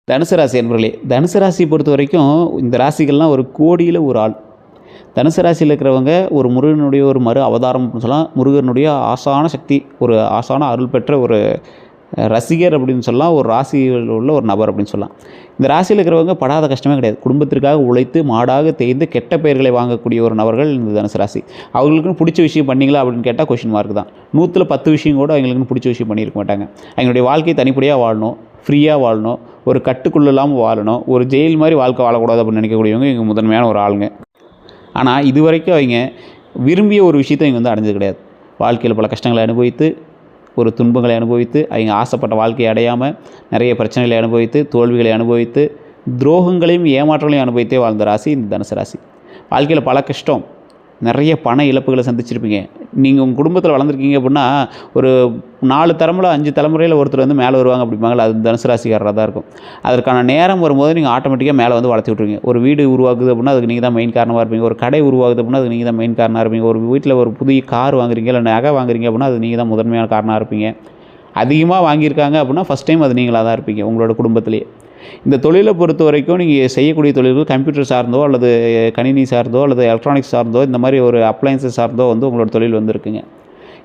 தனுசு ராசி அன்பர்களே, தனுசு ராசியை பொறுத்த வரைக்கும் இந்த ராசிகள்லாம் ஒரு கோடியில் ஒரு ஆள். தனுசு ராசியில் இருக்கிறவங்க ஒரு முருகனுடைய ஒரு மறு அவதாரம் அப்படின்னு சொல்லலாம். முருகனுடைய ஆசான சக்தி, ஒரு ஆசான அருள் பெற்ற ஒரு ரசிகர் அப்படின்னு சொல்லலாம். ஒரு ராசியில் உள்ள ஒரு நபர் அப்படின்னு சொல்லலாம். இந்த ராசியில் இருக்கிறவங்க படாத கஷ்டமே கிடையாது. குடும்பத்திற்காக உழைத்து மாடாக தேய்ந்து கெட்ட பெயர்களை வாங்கக்கூடிய ஒரு நபர்கள் இந்த தனுசு ராசி. அவங்களுக்குன்னு பிடிச்ச விஷயம் பண்ணீங்களா அப்படின்னு கேட்டால் கொஷின் மார்க் தான். 100ல் 10 விஷயம் கூட அவங்களுக்குன்னு பிடிச்ச விஷயம் பண்ணியிருக்க மாட்டாங்க. அவங்களுடைய வாழ்க்கையை தனிப்படியாக வாழணும், ஃப்ரீயாக வாழணும், ஒரு கட்டுக்குள்ள இல்லாமல் வாழணும், ஒரு ஜெயில் மாதிரி வாழ்க்கை வாழக்கூடாது அப்படின்னு நினைக்கக்கூடியவங்க இவங்க முதன்மையான ஒரு ஆளுங்க. ஆனால் இது வரைக்கும் அவங்க விரும்பிய ஒரு விஷயத்தை இவங்க அடைஞ்சது கிடையாது. வாழ்க்கையில் பல கஷ்டங்களை அனுபவித்து, ஒரு துன்பங்களை அனுபவித்து, அவங்க ஆசைப்பட்ட வாழ்க்கையை அடையாமல் நிறைய பிரச்சனைகளை அனுபவித்து, தோல்விகளை அனுபவித்து, துரோகங்களையும் ஏமாற்றங்களையும் அனுபவித்தே வாழ்ந்த ராசி இந்த தனுசு ராசி. வாழ்க்கையில் பல கஷ்டம், நிறைய பண இழப்புகளை சந்திச்சிருப்பீங்க. நீங்கள் உங்கள் குடும்பத்தில் வளர்ந்துருக்கீங்க அப்படின்னா, ஒரு 4 தலைமுறை 5 தலைமுறையில் ஒருத்தர் மேலே வருவாங்க அப்படிம்பாங்களா, அது தனுசு ராசிக்காரராக தான் இருக்கும். அதற்கான நேரம் வரும்போது நீங்கள் ஆட்டோமேட்டிக்காக மேலே வளர்த்தி விட்ருவீங்க. ஒரு வீடு உருவாக்குது அப்படின்னா அதுக்கு நீங்கள் தான் மெயின் காரணமாக இருப்பீங்க. ஒரு கடை உருவாகுது அப்படின்னா அதுக்கு நீங்கள் தான் மெயின் காரணமாக இருப்பீங்க. ஒரு வீட்டில் ஒரு புதிய கார் வாங்குறீங்க, இல்லை நகை வாங்குறீங்க அப்படின்னா அது நீங்கள் தான் முதன்மையான காரணமாக இருப்பீங்க. அதிகமாக வாங்கியிருக்காங்க அப்படின்னா ஃபஸ்ட் டைம் அது நீங்களாக தான் இருப்பீங்க உங்களோட குடும்பத்திலேயே. இந்த தொழிலை பொறுத்த வரைக்கும் நீங்கள் செய்யக்கூடிய தொழில்கள் கம்ப்யூட்டர் சார்ந்தோ அல்லது கணினி சார்ந்தோ அல்லது எலக்ட்ரானிக்ஸ் சார்ந்தோ இந்த மாதிரி ஒரு அப்ளையன்ஸஸ் சார்ந்தோ உங்களோட தொழில் இருக்குங்க.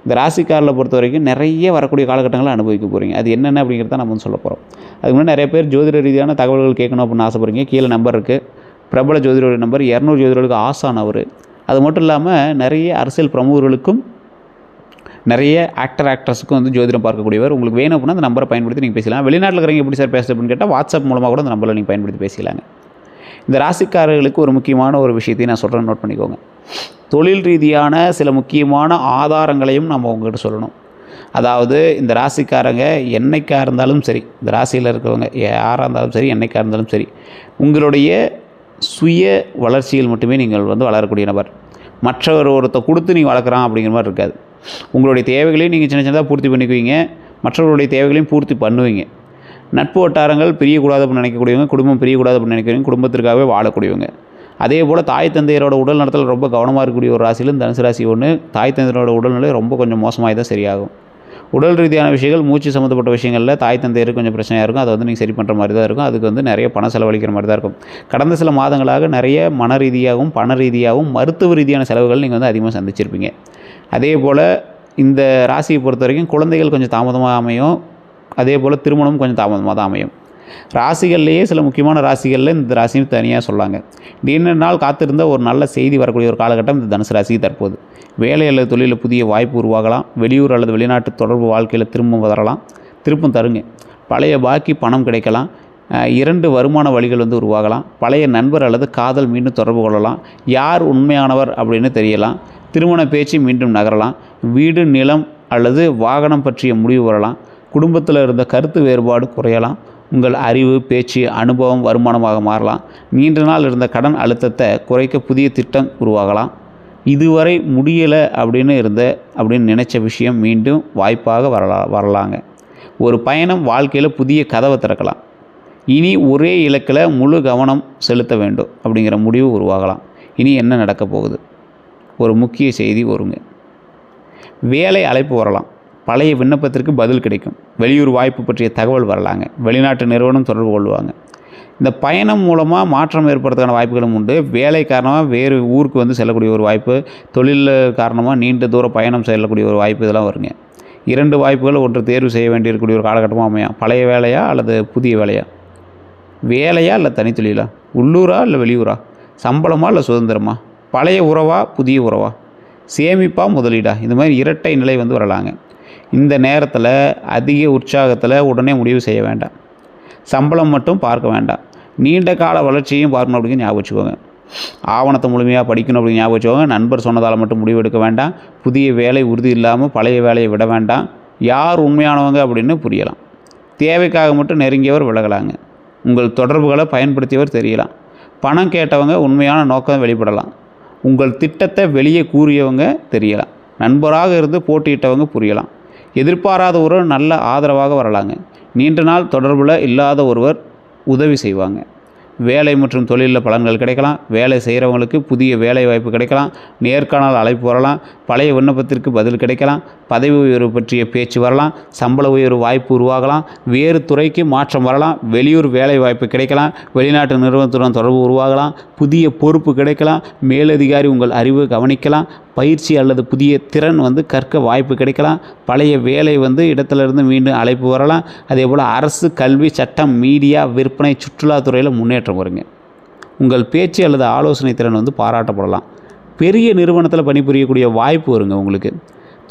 இந்த ராசிக்காரில் பொறுத்த வரைக்கும் நிறைய வரக்கூடிய காலகட்டங்களை அனுபவிக்க போகிறீங்க. அது என்னென்ன அப்படிங்கிறத நம்ம சொல்ல போகிறோம். அதுக்கு முன்னாடி நிறைய பேர் ஜோதிட ரீதியான தகவல்கள் கேட்கணும் அப்படின்னு ஆசைப்படுறீங்க. கீழே நம்பர் இருக்குது. பிரபல ஜோதிடருடைய நம்பர் 200 ஜோதிடர்களுக்கு ஆசானவர். அது மட்டும் இல்லாமல் நிறைய அரசியல் பிரமுகர்களுக்கும் நிறைய ஆக்ட்ரஸுக்கும் ஜோதிடம் பார்க்கக்கூடியவர். உங்களுக்கு வேணும் அப்படின்னா அந்த நம்பரை பயன்படுத்தி நீங்கள் பேசலாம். வெளிநாட்டில் இருக்கிறவங்க எப்படி சார் பேசுறது அப்படின்னு கேட்டால் வாட்ஸ்அப் மூலமாக கூட அந்த நம்பரை நீங்கள் பயன்படுத்தி பேசலாங்க. இந்த ராசிக்காரர்களுக்கு ஒரு முக்கியமான ஒரு விஷயத்தையும் நான் சொல்கிறேன், நோட் பண்ணிக்கோங்க. தொழில் ரீதியான சில முக்கியமான ஆதாரங்களையும் நம்ம உங்கள்கிட்ட சொல்லணும். அதாவது இந்த ராசிக்காரங்க என்னைக்காக இருந்தாலும் சரி, இந்த ராசியில் இருக்கிறவங்க யாராக இருந்தாலும் சரி, என்னைக்காக இருந்தாலும் சரி, உங்களுடைய சுய வளர்ச்சியில் மட்டுமே நீங்கள் வளரக்கூடிய நபர். மற்றவர் ஒருத்தர் கொடுத்து நீங்கள் வளர்க்குறான் அப்படிங்கிற மாதிரி இருக்காது. உங்களுடைய தேவைகளையும் நீங்கள் சின்ன சின்னதாக பூர்த்தி பண்ணிக்குவீங்க, மற்றவர்களுடைய தேவைகளையும் பூர்த்தி பண்ணுவீங்க. நட்பு வட்டாரங்கள் பிரியக்கூடாது அப்படின்னு நினைக்கக்கூடியவங்க, குடும்பம் பிரியக்கூடாது அப்படின்னு நினைக்கிறவங்க, குடும்பத்திற்காகவே வாழக்கூடியவங்க. அதே போல் தாய் தந்தையரோட உடல் நலத்தில் ரொம்ப கவனமாக இருக்கக்கூடிய ஒரு ராசியிலும் தனுசு ராசி ஒன்று. தாய் தந்தையரோட உடல்நிலை ரொம்ப கொஞ்சம் மோசமாக தான் சரியாகும். உடல் ரீதியான விஷயங்கள், மூச்சு சம்மந்தப்பட்ட விஷயங்களில் தாய் தந்தையருக்கு கொஞ்சம் பிரச்சனையாக இருக்கும். அதை நீங்கள் சரி பண்ணுற மாதிரி தான் இருக்கும். அதுக்கு நிறைய பணம் செலவழிக்கிற மாதிரி தான் இருக்கும். கடந்த சில மாதங்களாக நிறைய மன ரீதியாகவும் பண ரீதியாகவும் மருத்துவ ரீதியான செலவுகள் நீங்கள் அதிகமாக சந்திச்சிருப்பீங்க. அதே போல் இந்த ராசியை பொறுத்த வரைக்கும் குழந்தைகள் கொஞ்சம் தாமதமாக அமையும். அதே போல் திருமணம் கொஞ்சம் தாமதமாக தான் அமையும். ராசிகள்லேயே சில முக்கியமான ராசிகளில் இந்த ராசியும் தனியாக சொல்லாங்க. நீண்ட நாள் காத்திருந்த ஒரு நல்ல செய்தி வரக்கூடிய ஒரு காலகட்டம் இந்த தனுசு ராசிக்கு தற்போது. வேலை அல்லது தொழிலில் புதிய வாய்ப்பு உருவாகலாம். வெளியூர் அல்லது வெளிநாட்டு தொடர்பு வாழ்க்கையில் திரும்ப வரலாம், திருப்பம் தருங்க. பழைய பாக்கி பணம் கிடைக்கலாம். 2 வருமான வழிகள் உருவாகலாம். பழைய நண்பர் அல்லது காதல் மீண்டும் தொடர்பு கொள்ளலாம். யார் உண்மையானவர் அப்படின்னு தெரியலாம். திருமண பேச்சு மீண்டும் நகரலாம். வீடு, நிலம் அல்லது வாகனம் பற்றிய முடிவு வரலாம். குடும்பத்தில் இருந்த கருத்து வேறுபாடு குறையலாம். உங்கள் அறிவு, பேச்சு, அனுபவம் வருமானமாக மாறலாம். நீண்ட நாள் இருந்த கடன் அழுத்தத்தை குறைக்க புதிய திட்டம் உருவாகலாம். இதுவரை முடியலை அப்படின்னு நினச்ச விஷயம் மீண்டும் வாய்ப்பாக வரலாங்க. ஒரு பயணம் வாழ்க்கையில் புதிய கதவை திறக்கலாம். இனி ஒரே இலக்கில் முழு கவனம் செலுத்த வேண்டும் அப்படிங்கிற முடிவு உருவாகலாம். இனி என்ன நடக்க போகுது? ஒரு முக்கிய செய்தி வருங்க. வேலை அழைப்பு வரலாம். பழைய விண்ணப்பத்திற்கு பதில் கிடைக்கும். வெளியூர் வாய்ப்பு பற்றிய தகவல் வரலாங்க. வெளிநாட்டு நிறுவனம் தொடர்பு கொள்வாங்க. இந்த பயணம் மூலமாக மாற்றம் ஏற்படுறதுக்கான வாய்ப்புகளும் உண்டு. வேலை காரணமாக வேறு ஊருக்கு செல்லக்கூடிய ஒரு வாய்ப்பு, தொழில் காரணமாக நீண்ட தூர பயணம் செல்லக்கூடிய ஒரு வாய்ப்பு, இதெல்லாம் வருங்க. 2 வாய்ப்புகள் ஒன்று தேர்வு செய்ய வேண்டியிருக்கக்கூடிய ஒரு காலகட்டமாக அமையும். பழைய வேலையா அல்லது புதிய வேலையா? வேலையா இல்லை தனித்தொழிலா? உள்ளூரா இல்லை வெளியூரா? சம்பளமா இல்லை சுதந்திரமா? பழைய உறவா புதிய உறவா? சேமிப்பா முதலீடா? இந்த மாதிரி இரட்டை நிலை வரலாங்க. இந்த நேரத்தில் அதிக உற்சாகத்தில் உடனே முடிவு செய்ய வேண்டாம். சம்பளம் மட்டும் பார்க்க வேண்டாம். நீண்ட கால வளர்ச்சியையும் பார்க்கணும் அப்படிங்கிற ஞாபகம் வச்சுக்கோங்க. ஆவணத்தை முழுமையாக படிக்கணும் அப்படின்னு ஞாபகம் வச்சுக்கோங்க. நண்பர் சொன்னதால் மட்டும் முடிவு எடுக்க வேண்டாம். புதிய வேலை உறுதி இல்லாமல் பழைய வேலையை விட வேண்டாம். யார் உண்மையானவங்க அப்படின்னு புரியலாம். தேவைக்காக மட்டும் நெருங்கியவர் விலகலாங்க. உங்கள் தொடர்புகளை பயன்படுத்தியவர் தெரியலாம். பணம் கேட்டவங்க உண்மையான நோக்கம் வெளிப்படலாம். உங்கள் திட்டத்தை வெளியே கூறியவங்க தெரியலாம். நண்பராக இருந்து போட்டியிட்டவங்க புரியலாம். எதிர்பாராத ஒரு நல்ல ஆதரவாக வரலாங்க. நீண்ட நாள் தொடர்பில் இல்லாத ஒருவர் உதவி செய்வாங்க. வேலை மற்றும் தொழிலில் பலன்கள் கிடைக்கலாம். வேலை செய்கிறவங்களுக்கு புதிய வேலை வாய்ப்பு கிடைக்கலாம். நேர்காணல் அழைப்பு வரலாம். பழைய விண்ணப்பத்திற்கு பதில் கிடைக்கலாம். பதவி உயர்வு பற்றிய பேச்சு வரலாம், சம்பள உயர்வு வாய்ப்பு உருவாகலாம், வேறு துறைக்கு மாற்றம் வரலாம், வெளியூர் வேலை வாய்ப்பு கிடைக்கலாம், வெளிநாட்டு நிறுவனத்துடன் தொடர்பு உருவாகலாம், புதிய பொறுப்பு கிடைக்கலாம், மேலதிகாரி உங்கள் அறிவு கவனிக்கலாம், பயிற்சி அல்லது புதிய திறன் கற்க வாய்ப்பு கிடைக்கலாம், பழைய வேலை இடத்துலேருந்து மீண்டும் அழைப்பு வரலாம். அதே போல் அரசு, கல்வி, சட்டம், மீடியா, விற்பனை, சுற்றுலாத்துறையில் முன்னேற்றம் வருங்க. உங்கள் பேச்சு அல்லது ஆலோசனை திறன் பாராட்டப்படலாம். பெரிய நிறுவனத்தில் பணிபுரியக்கூடிய வாய்ப்பு வருங்க உங்களுக்கு.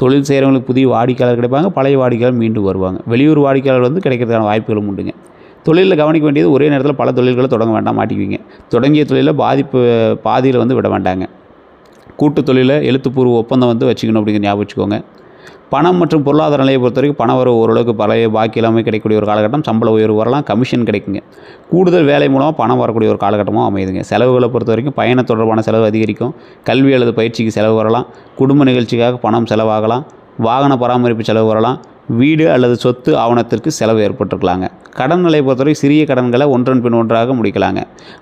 தொழில் செய்கிறவங்களுக்கு புதிய வாடிக்கையாளர் கிடைப்பாங்க, பழைய வாடிக்கையாளர் மீண்டும் வருவாங்க. வெளியூர் வாடிக்கையாளர் கிடைக்கிறதுக்கான வாய்ப்புகளும் உண்டுங்க. தொழிலில் கவனிக்க வேண்டியது ஒரே நேரத்தில் பல தொழில்களை தொடங்க வேண்டாம், மாட்டிக்குவீங்க. தொடங்கிய தொழிலில் பாதியில் விட வேண்டாங்க. கூட்டு தொழிலில் எழுத்துப்பூர்வ ஒப்பந்தம் வச்சுக்கணும் அப்படிங்கிற ஞாபகம் வச்சுக்கோங்க. பணம் மற்றும் பொருளாதார நிலையை பொறுத்த வரைக்கும் பணம் வர ஓரளவுக்கு பழைய பாக்கி எல்லாமே கிடைக்கக்கூடிய ஒரு காலகட்டம். சம்பள உயர்வு வரலாம், கமிஷன் கிடைக்குங்க. கூடுதல் வேலை மூலமாக பணம் வரக்கூடிய ஒரு காலகட்டமாக அமையுதுங்க. செலவுகளை பொறுத்த வரைக்கும் பயண தொடர்பான செலவு அதிகரிக்கும். கல்வி அல்லது பயிற்சிக்கு செலவு வரலாம். குடும்ப நிகழ்ச்சிக்காக பணம் செலவாகலாம். வாகன பராமரிப்பு செலவு வரலாம். வீடு அல்லது சொத்து ஆவணத்திற்கு செலவு ஏற்பட்டிருக்கலாங்க. கடன் நிலையை பொறுத்தவரைக்கும் சிறிய கடன்களை ஒன்றன் பின் ஒன்றாக முடிக்கலாங்க.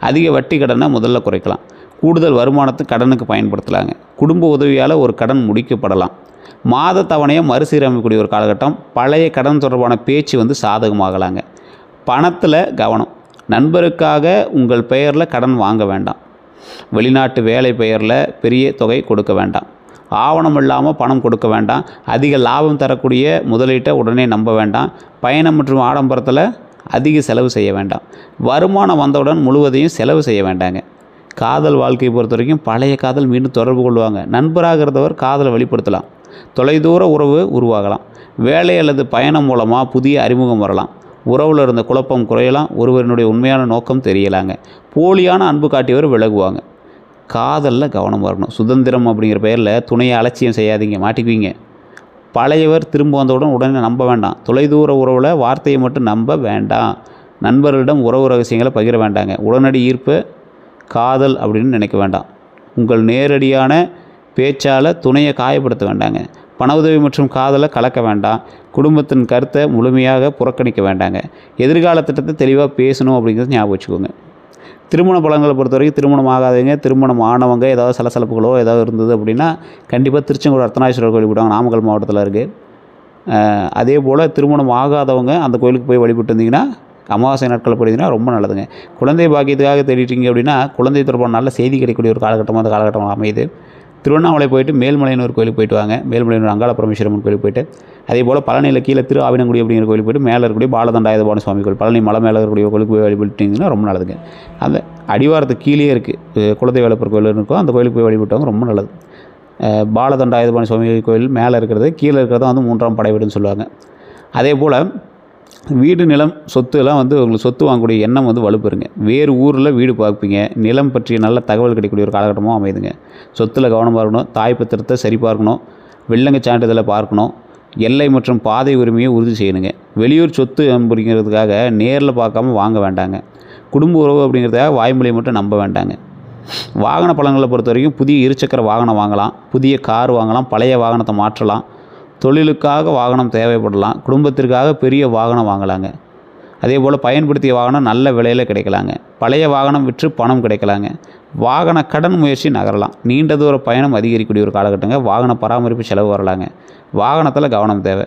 அதிக வட்டி கடனை முதல்ல குறைக்கலாம். கூடுதல் வருமானத்தை கடனுக்கு பயன்படுத்தலாங்க. குடும்ப உதவியால் ஒரு கடன் முடிக்கப்படலாம். மாத தவணையை மறுசீரமைக்கக்கூடிய ஒரு காலகட்டம். பழைய கடன் தொடர்பான பேச்சு சாதகமாகலாங்க. பணத்தில் கவனம். நண்பருக்காக உங்கள் பெயரில் கடன் வாங்க வேண்டாம். வெளிநாட்டு வேலை பெயரில் பெரிய தொகை கொடுக்க வேண்டாம். ஆவணம் இல்லாமல் பணம் கொடுக்க வேண்டாம். அதிக லாபம் தரக்கூடிய முதலீட்டை உடனே நம்ப வேண்டாம். பயணம் மற்றும் ஆடம்பரத்தில் அதிக செலவு செய்ய வேண்டாம். வருமானம் வந்தவுடன் முழுவதையும் செலவு செய்ய வேண்டாங்க. காதல் வாழ்க்கையை பொறுத்த வரைக்கும் பழைய காதல் மீண்டும் தொடர்பு கொள்வாங்க. நண்பராக இருந்தவர் காதலை வெளிப்படுத்தலாம். தொலைதூர உறவு உருவாகலாம். வேலை அல்லது பயணம் மூலமாக புதிய அறிமுகம் வரலாம். உறவில் இருந்த குழப்பம் குறையலாம். ஒருவரினுடைய உண்மையான நோக்கம் தெரியலாங்க. போலியான அன்பு காட்டியவர் விலகுவாங்க. காதலில் கவனம் வரணும். சுதந்திரம் அப்படிங்கிற பெயரில் துணையை அலட்சியம் செய்யாதீங்க, மாட்டிக்குவீங்க. பழையவர் திரும்ப வந்தவுடன் உடனே நம்ப வேண்டாம். தொலைதூர உறவில் வார்த்தையை மட்டும் நம்ப வேண்டாம். நண்பர்களிடம் உறவு ரகசியங்களை பகிர வேண்டாங்க. உடனடி ஈர்ப்பு காதல் அப்படின்னு நினைக்க வேண்டாம். உங்கள் நேரடியான பேச்சால் துணையை காயப்படுத்த வேண்டாங்க. பண உதவி மற்றும் காதலை கலக்க வேண்டாம். குடும்பத்தின் கருத்தை முழுமையாக புறக்கணிக்க வேண்டாங்க. எதிர்கால திட்டத்தை தெளிவாக பேசணும் அப்படிங்கிறது ஞாபகம் வச்சுக்கோங்க. திருமண பலன்களை பொறுத்த வரைக்கும் திருமணம் ஆகாதவங்க, திருமணம் ஆனவங்க ஏதாவது சலசலப்புகளோ ஏதாவது இருந்தது அப்படின்னா கண்டிப்பாக திருச்செங்கோடு அர்த்தநாரீஸ்வரர் கோயில் போய்டுவாங்க. நாமக்கல் மாவட்டத்தில் இருக்குது. அதே போல் திருமணம் ஆகாதவங்க அந்த கோயிலுக்கு போய் வழிபட்டு வந்தீங்கன்னா, அமாவாசை நாட்களில் போயிருந்தீங்கன்னா ரொம்ப நல்லதுங்க. குழந்தை பாக்கியத்துக்காக தேடிட்டீங்க அப்படின்னா குழந்தை தொடர்பான நல்ல செய்தி கிடைக்கக்கூடிய ஒரு காலகட்டமாக அந்த காலகட்டம் அமையுது. திருவண்ணாமலை போயிட்டு மேல்மலையனூர் கோயிலுக்கு போயிட்டு வாங்க. மேல்மலையனூர் அங்காள பரமேஸ்வரன் கோயிலுக்கு போயிட்டு, அதே போல் பழனியில் கீழே திரு ஆவினங்குடி அப்படிங்கிற கோயிலுக்கு போயிட்டு மேலே இருக்கக்கூடிய பாலதண்டாயுதபாணி சுவாமி கோயில், பழனி மலை மேலே இருக்கக்கூடிய கோயிலுக்கு போய் வழிபட்டிங்கன்னா ரொம்ப நல்லதுங்க. அந்த அடிவாரத்துக்கு கீழே இருக்குது குலதெய்வ வேலப்பர் கோயில் இருக்கும், அந்த கோயிலுக்கு போய் வழிபட்டவங்க ரொம்ப நல்லது. பாலதண்டாயுதபாணி சுவாமி கோயில் மேலே இருக்கிறது, கீழே இருக்கிறது மூன்றாம் படை வீடுன்னு சொல்லுவாங்க. அதே போல் வீடு, நிலம், சொத்து எல்லாம் உங்களுக்கு சொத்து வாங்கக்கூடிய எண்ணம் வலுப்பெறுங்க. வேறு ஊரில் வீடு பார்ப்பீங்க. நிலம் பற்றிய நல்ல தகவல் கிடைக்கக்கூடிய ஒரு காலகட்டமாக அமைதுங்க. சொத்தில் கவனமாக இருக்கணும். தாய் பத்திரத்தை சரி பார்க்கணும். வெள்ளங்க சான்றிதழை பார்க்கணும். எல்லை மற்றும் பாதை உரிமையை உறுதி செய்யணுங்க. வெளியூர் சொத்து அப்படிங்கிறதுக்காக நேரில் பார்க்காம வாங்க வேண்டாங்க. குடும்ப உறவு அப்படிங்கிறதுக்காக வாய்மொழியை மட்டும் நம்ப வேண்டாங்க. வாகன பலன்களை பொறுத்த வரைக்கும் புதிய இருசக்கர வாகனம் வாங்கலாம். புதிய கார் வாங்கலாம். பழைய வாகனத்தை மாற்றலாம். தொழிலுக்காக வாகனம் தேவைப்படலாம். குடும்பத்திற்காக பெரிய வாகனம் வாங்கலாங்க. அதே போல் பயன்படுத்திய வாகனம் நல்ல விலையில் கிடைக்கலாங்க. பழைய வாகனம் விற்று பணம் கிடைக்கலாங்க. வாகன கடன் முயற்சி நகரலாம். நீண்ட தூர பயணம் அதிகரிக்கக்கூடிய ஒரு காலகட்டங்க. வாகன பராமரிப்பு செலவு வரலாங்க. வாகனத்தில் கவனம் தேவை.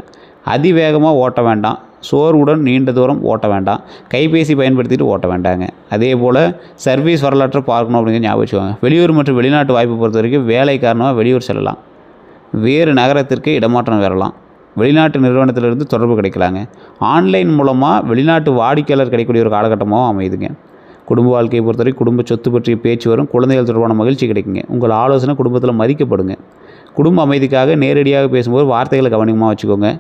அதிவேகமாக ஓட்ட வேண்டாம். சோர்வுடன் நீண்ட தூரம் ஓட்ட வேண்டாம். கைபேசி பயன்படுத்திட்டு ஓட்ட வேண்டாங்க. அதே போல் சர்வீஸ் வரலாற்றை பார்க்கணும் அப்படிங்கிற ஞாபகம் வச்சுக்கோங்க. வெளியூர் மற்றும் வெளிநாட்டு வாய்ப்பு பொறுத்த வரைக்கும் வேலை காரணமாக வெளியூர் செல்லலாம். வேறு நகரத்திற்கு இடமாற்றம் வரலாம். வெளிநாட்டு நிறுவனத்திலிருந்து தொடர்பு கிடைக்கலாங்க. ஆன்லைன் மூலமாக வெளிநாட்டு வாடிக்கையாளர் கிடைக்கக்கூடிய ஒரு காலகட்டமாகவும் அமையுதுங்க. குடும்ப வாழ்க்கையை பொறுத்தவரைக்கும் குடும்ப சொத்து பற்றிய பேச்சு வரும். குழந்தைகள் தொடர்பான மகிழ்ச்சி கிடைக்குங்க. உங்கள் ஆலோசனை குடும்பத்தில் மதிக்கப்படுங்க. குடும்ப அமைதிக்காக நேரடியாக பேசும்போது வார்த்தைகளை கவனமாக வச்சுக்கோங்க.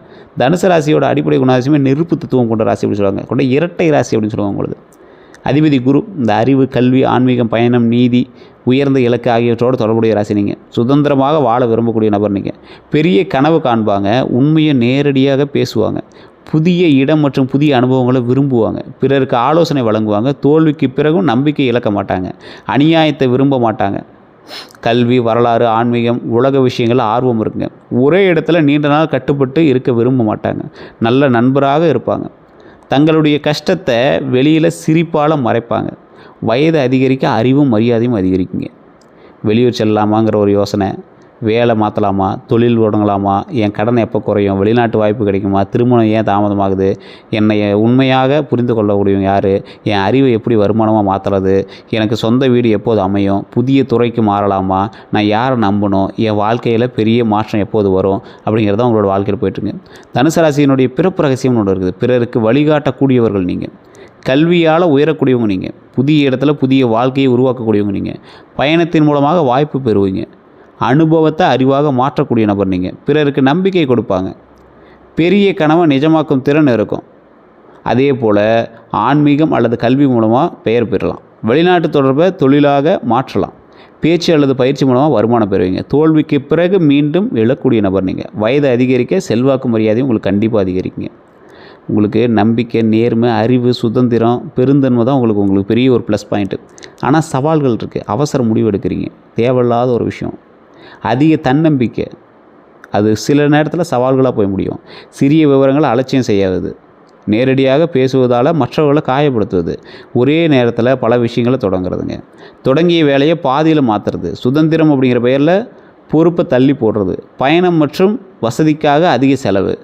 தனுசு ராசியோட அடிப்படை குணாதிசயமே நெருப்பு தத்துவம் கொண்ட ராசி அப்படின்னு சொல்லுவாங்க. கொண்ட இரட்டை ராசி அப்படின்னு சொல்லுவாங்க. உங்களுக்கு அதிபதி குரு. இந்த அறிவு, கல்வி, ஆன்மீகம், பயணம், நீதி, உயர்ந்த இலக்கு ஆகியவற்றோடு தொடர்புடைய ராசி நீங்கள். சுதந்திரமாக வாழ விரும்பக்கூடிய நபர் நீங்கள். பெரிய கனவு காண்பாங்க. உண்மையை நேரடியாக பேசுவாங்க. புதிய இடம் மற்றும் புதிய அனுபவங்களை விரும்புவாங்க. பிறருக்கு ஆலோசனை வழங்குவாங்க. தோல்விக்கு பிறகும் நம்பிக்கை இழக்க மாட்டாங்க. அநியாயத்தை விரும்ப மாட்டாங்க. கல்வி, வரலாறு, ஆன்மீகம், உலக விஷயங்கள் ஆர்வம் இருக்குங்க. ஒரே இடத்துல நீண்ட நாள் கட்டுப்பட்டு இருக்க விரும்ப மாட்டாங்க. நல்ல நண்பராக இருப்பாங்க. தங்களுடைய கஷ்டத்தை வெளியில் சிரிப்பால் மறைப்பாங்க. வயது அதிகரிக்க அறிவும் மரியாதையும் அதிகரிக்குங்க. வெளியூர் செல்லலாமாங்கிற ஒரு யோசனை, வேலை மாற்றலாமா, தொழில் தொடங்கலாமா, என் கடன் எப்போ குறையும், வெளிநாட்டு வாய்ப்பு கிடைக்குமா, திருமணம் ஏன் தாமதமாகுது, என்னை உண்மையாக புரிந்து கொள்ளக்கூடியவங்க யார், என் அறிவை எப்படி வருமானமாக மாற்றுறது, எனக்கு சொந்த வீடு எப்போது அமையும், புதிய துறைக்கு மாறலாமா, நான் யாரை நம்பணும், என் வாழ்க்கையில் பெரிய மாற்றம் எப்போது வரும் அப்படிங்கிறது தான் உங்களோட வாழ்க்கையில் போயிட்டுருங்க. தனுசு ராசியினுடைய பிறப்பு ரகசியம்னு ஒன்று இருக்குது. பிறருக்கு வழிகாட்டக்கூடியவர்கள் நீங்கள். கல்வியால் உயரக்கூடியவங்க நீங்கள். புதிய இடத்துல புதிய வாழ்க்கையை உருவாக்கக்கூடியவங்க நீங்கள். பயணத்தின் மூலமாக வாய்ப்பு பெறுவீங்க. அனுபவத்தை அறிவாக மாற்றக்கூடிய நபர் நீங்கள். பிறருக்கு நம்பிக்கை கொடுப்பாங்க. பெரிய கனவை நிஜமாக்கும் திறன் இருக்கும். அதே போல் ஆன்மீகம் அல்லது கல்வி மூலமாக பெயர் பெறலாம். வெளிநாட்டு தொடர்பை தொழிலாக மாற்றலாம். பேச்சு அல்லது பயிற்சி மூலமாக வருமானம் பெறுவீங்க. தோல்விக்கு பிறகு மீண்டும் எழக்கூடிய நபர் நீங்கள். வயது அதிகரிக்க செல்வாக்கு மரியாதையும் உங்களுக்கு கண்டிப்பாக அதிகரிக்குங்க. உங்களுக்கு நம்பிக்கை, நேர்மை, அறிவு, சுதந்திரம், பெருந்தன்மை தான் உங்களுக்கு பெரிய ஒரு ப்ளஸ் பாயிண்ட்டு. ஆனால் சவால்கள் இருக்குது. அவசர முடிவு எடுக்கிறீங்க, தேவையில்லாத ஒரு விஷயம். அதிக தன்னம்பிக்கை, அது சில நேரத்தில் சவால்களாக போய் முடியும். சிறிய விவரங்களை அலட்சியம் செய்யாதது, நேரடியாக பேசுவதால் மற்றவர்களை காயப்படுத்துவது, ஒரே நேரத்தில் பல விஷயங்களை தொடங்குறதுங்க. தொடங்கிய வேலையை பாதியில் மாற்றுறது, சுதந்திரம் அப்படிங்கிற பெயரில் பொறுப்பை தள்ளி போடுறது, பயணம் மற்றும் வசதிக்காக அதிக செலவு,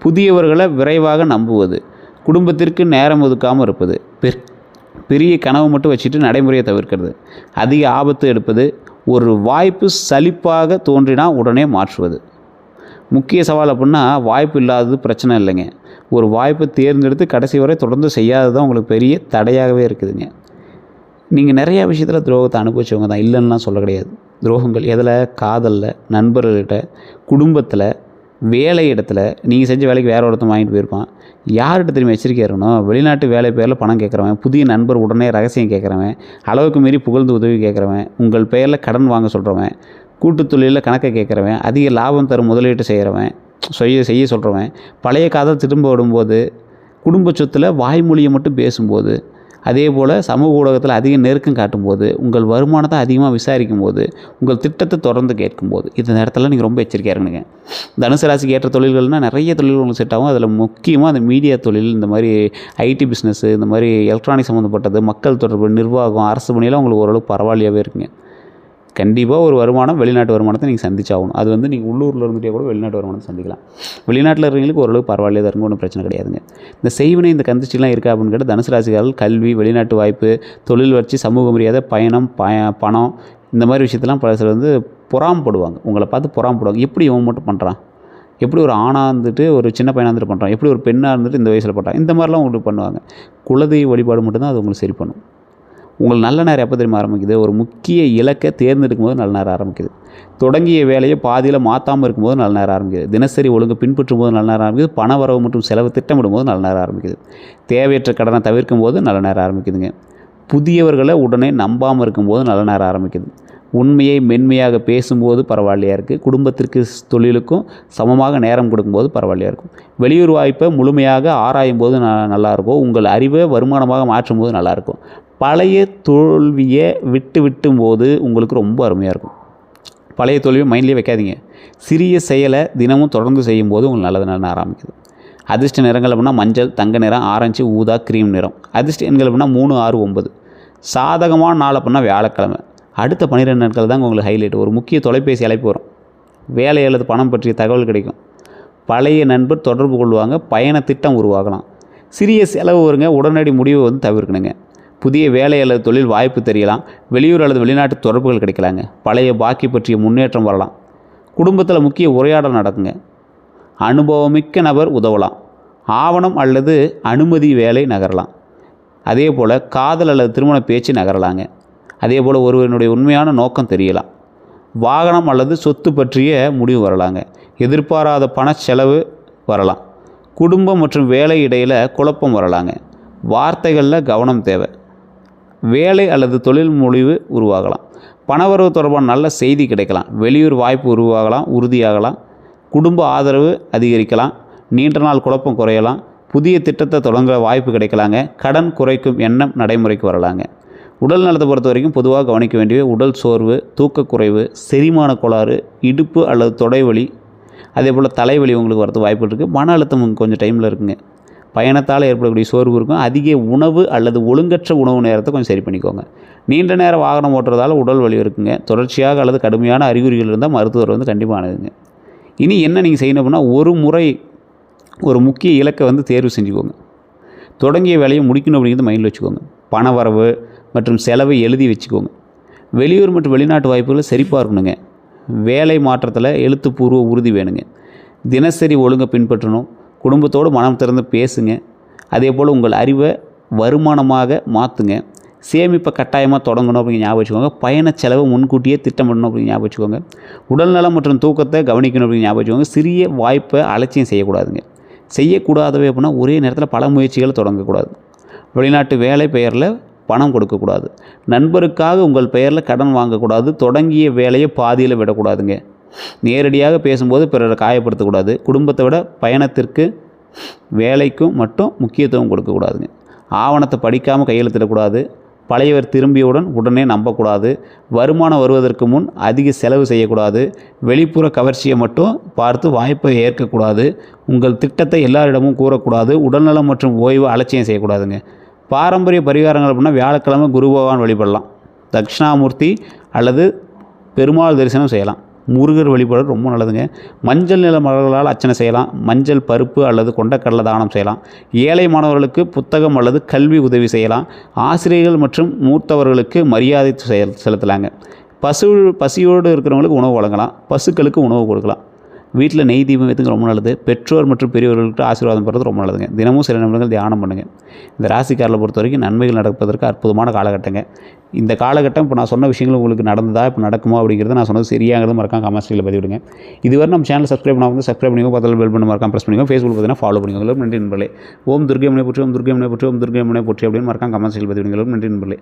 புதியவர்களை விரைவாக நம்புவது, குடும்பத்திற்கு நேரம் ஒதுக்காமல் இருப்பது, பெரிய கனவு மட்டும் வச்சுட்டு நடைமுறையை தவிர்க்கிறது, அதிக ஆபத்து எடுப்பது, ஒரு வாய்ப்பு சலிப்பாக தோன்றினால் உடனே மாற்றுவது. முக்கிய சவால் அப்படின்னா வாய்ப்பு இல்லாதது பிரச்சனை இல்லைங்க. ஒரு வாய்ப்பை தேர்ந்தெடுத்து கடைசி வரை தொடர்ந்து செய்யாதது தான் உங்களுக்கு பெரிய தடையாகவே இருக்குதுங்க. நீங்கள் நிறையா விஷயத்தில் துரோகத்தை அனுபவிச்சவங்க தான், இல்லைன்னுலாம் சொல்ல கிடையாது. துரோகங்கள் எதில்? காதலில், நண்பர்கள்கிட்ட, குடும்பத்தில், வேலை இடத்துல. நீங்கள் செஞ்ச வேலைக்கு வேறு ஒருத்தன் வாங்கிட்டு போயிருப்பான். யார்கிட்ட திரும்பி எச்சரிக்கையாக இருக்கணும்? வெளிநாட்டு வேலை பேரில் பணம் கேட்குறவன், புதிய நண்பர் உடனே ரகசியம் கேட்குறவன், அளவுக்கு மீறி புகழ்ந்து உதவி கேட்குறவன், உங்கள் பெயரில் கடன் வாங்க சொல்கிறவன், கூட்டு தொழிலில் கணக்கை கேட்குறவன், அதிக லாபம் தரும் முதலீட்டு செய்கிறவன், செய்ய சொல்கிறவன், பழைய காதல் திரும்ப விடும்போது, குடும்ப சொத்தில் வாய்மொழியை மட்டும் பேசும்போது, அதே போல் சமூக ஊடகத்தில் அதிக நெருக்கம் காட்டும்போது, உங்கள் வருமானத்தை அதிகமாக விசாரிக்கும் போது, உங்கள் திட்டத்தை தொடர்ந்து கேட்கும்போது, இந்த நேரத்தில் நீங்கள் ரொம்ப எச்சரிக்கையாக இருக்கணுங்க. தனுசு ராசிக்கு ஏற்ற தொழில்கள்னால் நிறைய தொழில்கள் உங்களுக்கு செட் ஆகும். அதில் முக்கியமாக அந்த மீடியா தொழில், இந்த மாதிரி ஐடி பிஸ்னஸ்ஸு, இந்த மாதிரி எலக்ட்ரானிக் சம்மந்தப்பட்டது, மக்கள் தொடர்பு, நிர்வாகம், அரசு பணியெல்லாம் உங்களுக்கு ஓரளவுக்கு பரவாயில்லையாகவே இருக்குங்க. கண்டிப்பாக ஒரு வருமானம், வெளிநாட்டு வருமானத்தை நீங்கள் சந்திச்சாகணும். அது வந்து நீங்கள் உள்ளூரில் இருந்துகிட்டே கூட வெளிநாட்டு வருமானத்தை சந்திக்கலாம். வெளிநாட்டில் இருக்கிறவங்களுக்கு ஓரளவு பரவாயில்லையாக இருக்கும், ஒன்றும் பிரச்சனை கிடையாதுங்க. இந்த செய்வினை, இந்த கந்திஷ்டிலாம் இருக்கா அப்படின்னு கேட்டால், தனுசு ராசிக்காரர்கள் கல்வி, வெளிநாட்டு வாய்ப்பு, தொழில் வளர்ச்சி, சமூக மரியாதை, பயணம், பணம், இந்த மாதிரி விஷயத்தெல்லாம் பல சிலர் வந்து பொறாமப்படுவாங்க. உங்களை பார்த்து பொறாமப்படுவாங்க. எப்படி இவன் மட்டும் பண்ணுறான், எப்படி ஒரு ஆணாக இருந்துட்டு ஒரு சின்ன பையனாக இருந்துட்டு பண்ணுறான், எப்படி ஒரு பெண்ணாக இருந்துட்டு இந்த வயசில் பண்ணுறான், இந்த மாதிரிலாம் உங்களுக்கு பண்ணுவாங்க. குலதெய்வ வழிபாடு மட்டும்தான் அது உங்களுக்கு சரி பண்ணும். உங்களுக்கு நல்ல நேரம் எப்போ தெரியுமா ஆரம்பிக்குது? ஒரு முக்கிய இலக்கை தேர்ந்தெடுக்கும் போது நல்ல நேரம் ஆரம்பிக்குது. தொடங்கிய வேலையை பாதியில் மாற்றாமல் இருக்கும்போது நல்ல நேரம் ஆரம்பிக்குது. தினசரி ஒழுங்கு பின்பற்றும் போது நல்ல நேரம் ஆரம்பிக்குது. பண வரவு மற்றும் செலவு திட்டமிடும் போது நல்ல நேரம் ஆரம்பிக்குது. தேவையற்ற கடனை தவிர்க்கும் போது நல்ல நேரம் ஆரம்பிக்குதுங்க. புதியவர்களை உடனே நம்பாமல் இருக்கும்போது நல்ல நேரம் ஆரம்பிக்குது. உண்மையை மென்மையாக பேசும்போது பரவாயில்லையாக இருக்குது. குடும்பத்திற்கு தொழிலுக்கும் சமமாக நேரம் கொடுக்கும்போது பரவாயில்லையாக இருக்கும். வெளியூர் வாய்ப்பை முழுமையாக ஆராயும் போது நல்லாயிருக்கும். உங்கள் அறிவை வருமானமாக மாற்றும் போது நல்லாயிருக்கும். பழைய தோல்வியை விட்டும் போது உங்களுக்கு ரொம்ப அருமையாக இருக்கும். பழைய தோல்வியை மைண்ட்லேயே வைக்காதீங்க. சிறிய செயலை தினமும் தொடர்ந்து செய்யும்போது உங்களுக்கு நல்லது நல்ல ஆரம்பிக்குது. அதிர்ஷ்ட நிறங்கள் அப்படின்னா மஞ்சள், தங்க நிறம், ஆரஞ்சு, ஊதா, க்ரீம் நிறம். அதிர்ஷ்ட எண்கள் அப்படின்னா 3, 6, 9. சாதகமான நாள் அப்படின்னா வியாழக்கிழமை. அடுத்த 12 நாட்கள் தாங்க உங்களுக்கு ஹைலைட். ஒரு முக்கிய தொலைபேசி அழைப்பு வரும். வேலை அல்லது பணம் பற்றிய தகவல் கிடைக்கும். பழைய நண்பர் தொடர்பு கொள்வாங்க. பயண திட்டம் உருவாகலாம். சிறிய செலவு வருங்க. உடனடி முடிவை வந்து தவிர்க்கணுங்க. புதிய வேலை அல்லது தொழில் வாய்ப்பு தெரியலாம். வெளியூர் அல்லது வெளிநாட்டு தொடர்புகள் கிடைக்கலாங்க. பழைய பாக்கி பற்றிய முன்னேற்றம் வரலாம். குடும்பத்தில் முக்கிய உரையாடல் நடக்குங்க. அனுபவமிக்க நபர் உதவலாம். ஆவணம் அல்லது அனுமதி வேலை நகரலாம். அதே போல் காதல் அல்லது திருமண பேச்சு நகரலாங்க. அதே போல் ஒருவனுடைய உண்மையான நோக்கம் தெரியலாம். வாகனம் அல்லது சொத்து பற்றிய முடிவு வரலாங்க. எதிர்பாராத பண செலவு வரலாம். குடும்பம் மற்றும் வேலை இடையில் குழப்பம் வரலாங்க. வார்த்தைகளில் கவனம் தேவை. வேலை அல்லது தொழில் முடிவு உருவாகலாம். பணவரவு தொடர்பான நல்ல செய்தி கிடைக்கலாம். வெளியூர் வாய்ப்பு உருவாகலாம், உறுதியாகலாம். குடும்ப ஆதரவு அதிகரிக்கலாம். நீண்ட நாள் குழப்பம் குறையலாம். புதிய திட்டத்தை தொடங்க வாய்ப்பு கிடைக்கலாங்க. கடன் குறைக்கும் எண்ணம் நடைமுறைக்கு வரலாங்க. உடல் நலத்தை பொறுத்த வரைக்கும் பொதுவாக கவனிக்க வேண்டிய உடல் சோர்வு, தூக்கக்குறைவு, செரிமான கோளாறு, இடுப்பு அல்லது தொடைவலி, அதே போல் தலைவலி உங்களுக்கு வரது வாய்ப்பு இருக்குது. மன அழுத்தம் கொஞ்சம் டைமில் இருக்குங்க. பயணத்தால் ஏற்படக்கூடிய சோர்வு இருக்கும். அதிக உணவு அல்லது ஒழுங்கற்ற உணவு நேரத்தை கொஞ்சம் சரி பண்ணிக்கோங்க. நீண்ட நேரம் வாகனம் ஓட்டுறதால உடல் வலி இருக்குங்க. தொடர்ச்சியாக அல்லது கடுமையான அறிகுறிகள் இருந்தால் மருத்துவர் வந்து கண்டிப்பாக அணுகுங்க. இனி என்ன நீங்கள் செய்யணும் அப்படின்னா, ஒரு முறை ஒரு முக்கிய இலக்கை வந்து தேர்வு செஞ்சுக்கோங்க. தொடங்கிய வேலையை முடிக்கணும் அப்படிங்கிறது மைண்டில் வச்சுக்கோங்க. பண வரவு மற்றும் செலவை எழுதி வச்சுக்கோங்க. வெளியூர் மற்றும் வெளிநாட்டு வாய்ப்புகளை சரிபார்க்கணுங்க. வேலை மாற்றத்தில் எழுத்துப்பூர்வ உறுதி வேணுங்க. தினசரி ஒழுங்கை பின்பற்றணும். குடும்பத்தோடு மனம் திறந்து பேசுங்க. அதே போல் உங்கள் அறிவை வருமானமாக மாற்றுங்க. சேமிப்பை கட்டாயமாக தொடங்கணும் அப்படிங்கிற ஞாபகம் வச்சுக்கோங்க. பயண செலவை முன்கூட்டியே திட்டமிடணும் அப்படிங்கிற ஞாபகம் வச்சுக்கோங்க. உடல்நலம் மற்றும் தூக்கத்தை கவனிக்கணும் அப்படிங்கிற ஞாபகம் வச்சுக்கோங்க. சிறிய வாய்ப்பை அலட்சியம் செய்யக்கூடாதுங்க. செய்யக்கூடாதவை அப்படின்னா ஒரே நேரத்தில் பல முயற்சிகளை தொடங்கக்கூடாது. வெளிநாட்டு வேலை பெயரில் பணம் கொடுக்கக்கூடாது. நண்பருக்காக உங்கள் பெயரில் கடன் வாங்கக்கூடாது. தொடங்கிய வேலையை பாதியில் விடக்கூடாதுங்க. நேரடியாக பேசும்போது பிறரை காயப்படுத்தக்கூடாது. குடும்பத்தை விட பயணத்திற்கு வேலைக்கும் மட்டும் முக்கியத்துவம் கொடுக்கக்கூடாதுங்க. ஆவணத்தை படிக்காமல் கையெழுத்திடக்கூடாது. பழையவர் திரும்பியவுடன் உடனே நம்பக்கூடாது. வருமானம் வருவதற்கு முன் அதிக செலவு செய்யக்கூடாது. வெளிப்புற கவர்ச்சியை மட்டும் பார்த்து வாய்ப்பை ஏற்கக்கூடாது. உங்கள் திட்டத்தை எல்லாரிடமும் கூறக்கூடாது. உடல்நலம் மற்றும் ஓய்வு அலட்சியம் செய்யக்கூடாதுங்க. பாரம்பரிய பரிகாரங்கள் அப்படின்னா வியாழக்கிழமை குரு பகவான் வழிபடலாம். தட்சிணாமூர்த்தி அல்லது பெருமாள் தரிசனம் செய்யலாம். முருகர் வழிபாடு ரொம்ப நல்லதுங்க. மஞ்சள் நிற மலர்களால் அர்ச்சனை செய்யலாம். மஞ்சள் பருப்பு அல்லது கொண்டக்கடலை தானம் செய்யலாம். ஏழை மாணவர்களுக்கு புத்தகம் அல்லது கல்வி உதவி செய்யலாம். ஆசிரியர்கள் மற்றும் மூத்தவர்களுக்கு மரியாதை செலுத்தலாங்க. பசியோடு இருக்கிறவங்களுக்கு உணவு வழங்கலாம். பசுக்களுக்கு உணவு கொடுக்கலாம். வீட்டில் நெய் தீபம் வைத்துங்க ரொம்ப நல்லது. பெற்றோர் மற்றும் பெரியவர்கள்ட்ட ஆசீர்வாதம் பெறது ரொம்ப நல்லதுங்க. தினமும் சில நிமிடங்கள் தியானம் பண்ணுங்கள். இந்த ராசிக்காரரை பொறுத்த வரைக்கும் நன்மைகள் நடப்பதற்கு அற்புதமான காலகட்டங்க. இந்த காலகட்டம் இப்போ நான் சொன்ன விஷயங்கள் உங்களுக்கு நடந்ததா, இப்போ நடக்குமா அப்படிங்கிறத நான் சொன்னது சரியாகிறது மறக்காம கமெண்ட்ஸில் பதிவிடுங்க. இதுவரை நம்ம சேனல் சப்ஸ்கிரைப் பண்ணாமல் சப்ஸ்கிரைப் பண்ணிக்கோ, பக்கத்தில் பெல் பண்ண மறக்காம ப்ரெஸ் பண்ணிக்கோ. ஃபேஸ்புக் பார்த்தீங்கன்னா ஃபாலோ பண்ணிக்கோங்க. நன்றி நண்பர்களே. ஓம் துர்க்கை முனை போற்றி, ஓம் துர்க்கை முனை போற்றி, ஓம் துர்க்கை முனை போற்றி அப்படின்னு மறக்காம கமெண்ட்ஸில் பதிவிடுங்க. நன்றி நண்பர்களே.